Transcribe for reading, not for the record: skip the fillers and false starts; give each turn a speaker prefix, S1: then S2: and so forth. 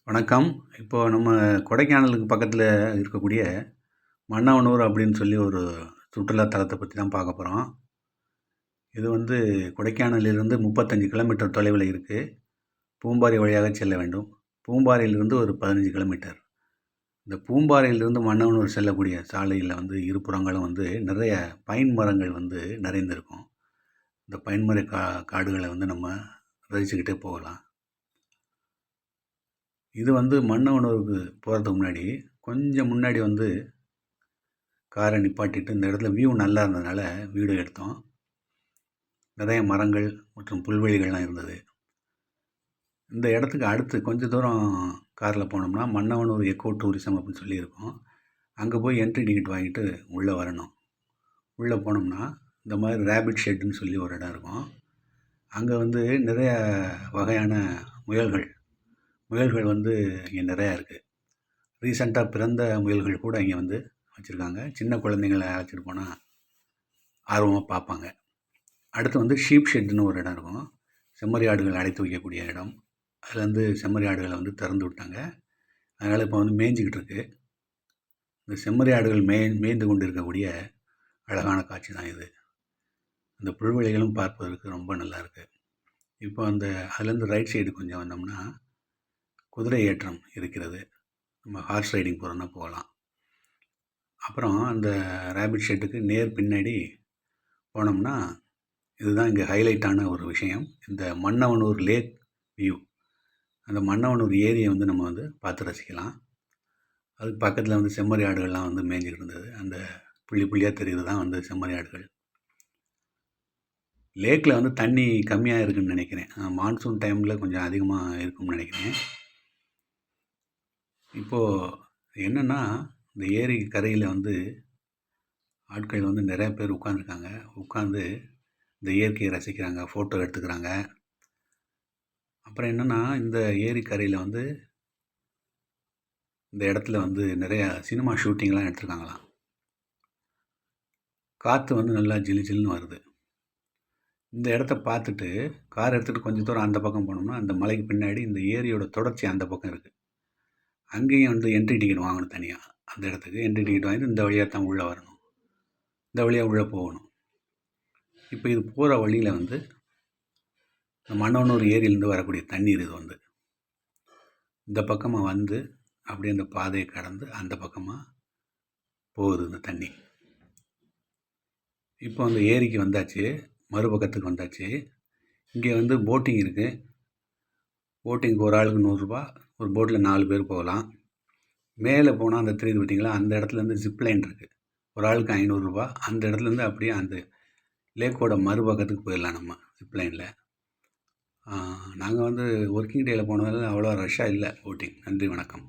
S1: வணக்கம். இப்போ நம்ம கொடைக்கானலுக்கு பக்கத்தில் இருக்கக்கூடிய மன்னவனூர் அப்படின்னு சொல்லி ஒரு சுற்றுலா தலத்தை பற்றி தான் பார்க்க போகிறோம். இது வந்து கொடைக்கானலிலிருந்து 35 கிலோமீட்டர் தொலைவில் இருக்குது. பூம்பாறை வழியாக செல்ல வேண்டும். பூம்பாறையிலிருந்து ஒரு 15 கிலோமீட்டர். இந்த பூம்பாறையிலிருந்து மன்னவனூர் செல்லக்கூடிய சாலையில் வந்து இருபுறங்களும் வந்து நிறைய பைன் மரங்கள் வந்து நிறைந்திருக்கும். இந்த பைன்மர காடுகளை வந்து நம்ம ரசிச்சுக்கிட்டே போகலாம். இது வந்து மன்னவனூருக்கு போகிறதுக்கு முன்னாடி கொஞ்சம் முன்னாடி வந்து காரை நிப்பாட்டிட்டு இந்த இடத்துல வியூ நல்லா இருந்ததுனால வீடியோ எடுத்தோம். நிறைய மரங்கள் மற்றும் புல்வெளிகள்லாம் இருந்தது. இந்த இடத்துக்கு அடுத்து கொஞ்சம் தூரம் காரில் போனோம்னா மன்னவனூர் எக்கோ டூரிசம் அப்படின்னு சொல்லியிருக்கோம். அங்கே போய் என்ட்ரி டிக்கெட் வாங்கிட்டு உள்ளே வரணும். உள்ளே போனோம்னா இந்த மாதிரி ரேபிட் ஷெட்டுன்னு சொல்லி ஒரு இடம் இருக்கும். அங்கே வந்து நிறைய வகையான முயல்கள் வந்து இங்கே நிறையா இருக்குது. ரீசெண்டாக பிறந்த முயல்கள் கூட இங்கே வந்து வச்சுருக்காங்க. சின்ன குழந்தைங்களை அழைச்சிட்டு போனால் ஆர்வமாக பார்ப்பாங்க. அடுத்து வந்து ஷீப் ஷெட்டுன்னு ஒரு இடம் இருக்கும். செம்மறி ஆடுகள் அடைத்து வைக்கக்கூடிய இடம். அதில் வந்து செம்மறி ஆடுகளை வந்து திறந்து விட்டாங்க. அதனால் இப்போ வந்து மேய்ஞ்சிக்கிட்டு இருக்குது. இந்த செம்மறி ஆடுகள் மேய்ந்து கொண்டு இருக்கக்கூடிய அழகான காட்சி தான் இது. அந்த புல்வெளிகளும் பார்ப்பதற்கு ரொம்ப நல்லாயிருக்கு. இப்போ அந்த அதுலேருந்து ரைட் சைடு கொஞ்சம் வந்தோம்னா குதிரை ஏற்றம் இருக்கிறது. நம்ம ஹார்ஸ் ரைடிங் போகிறோன்னா போகலாம். அப்புறம் அந்த ரேபிட் ஷெட்டுக்கு நேர் பின்னாடி போனோம்னா இதுதான் இங்கே ஹைலைட்டான ஒரு விஷயம். இந்த மன்னவனூர் லேக் வியூ. அந்த மன்னவனூர் ஏரியை வந்து நம்ம வந்து பார்த்து ரசிக்கலாம். அதுக்கு பக்கத்தில் வந்து செம்மறி ஆடுகள்லாம் வந்து மேய்ஞ்சிட்டு இருந்தது. அந்த புள்ளி புள்ளியாக தெரியுது தான் வந்து செம்மறி ஆடுகள். லேக்கில் வந்து தண்ணி கம்மியாக இருக்குதுன்னு நினைக்கிறேன். மான்சூன் டைமில் கொஞ்சம் அதிகமாக இருக்கும்னு நினைக்கிறேன். இப்போது என்னென்னா இந்த ஏரி கரையில் வந்து ஆட்கள் வந்து நிறையா பேர் உட்காந்துருக்காங்க. உட்காந்து இந்த இயற்கையை ரசிக்கிறாங்க, ஃபோட்டோ எடுத்துக்கிறாங்க. அப்புறம் என்னென்னா இந்த ஏரி கரையில் வந்து இந்த இடத்துல வந்து நிறையா சினிமா ஷூட்டிங்லாம் எடுத்துருக்காங்களாம். காற்று வந்து நல்லா ஜிலு ஜில்லுன்னு வருது. இந்த இடத்த பார்த்துட்டு கார் எடுத்துகிட்டு கொஞ்சம் தூரம் அந்த பக்கம் போனோம்னா அந்த மலைக்கு பின்னாடி இந்த ஏரியோட தொடர்ச்சி அந்த பக்கம் இருக்குது. அங்கேயும் வந்து என்ட்ரி டிக்கெட் வாங்கணும் தனியாக. அந்த இடத்துக்கு என்ட்ரி டிக்கெட் வாங்கிட்டு இந்த வழியாக தான் உள்ளே வரணும். இந்த வழியாக உள்ளே போகணும். இப்போ இது போகிற வழியில் வந்து இந்த மன்னவனூர் ஏரியிலேருந்து வரக்கூடிய தண்ணீர் இது வந்து இந்த பக்கமாக வந்து அப்படியே அந்த பாதையை கடந்து அந்த பக்கமாக போகுது இந்த தண்ணி. இப்போ அந்த ஏரிக்கு வந்தாச்சு, மறுபக்கத்துக்கு வந்தாச்சு. இங்கே வந்து போட்டிங் இருக்குது. போட்டிங்க்கு ஒரு ஆளுக்கு 100 ரூபா. ஒரு போட்டில் 4 பேர் போகலாம். மேலே போனால் அந்த தெரியுது பார்த்தீங்களா, அந்த இடத்துலேருந்து ஜிப்லைன் இருக்குது. ஒரு ஆளுக்கு 500 ரூபா. அந்த இடத்துலேருந்து அப்படியே அந்த லேக்கோட மறுபக்கத்துக்கு போயிடலாம் நம்ம ஜிப்லைனில். நாங்கள் வந்து ஒர்க்கிங் டேயில் போனதால் அவ்வளோ ரஷ்ஷாக இல்லை போட்டிங். நன்றி, வணக்கம்.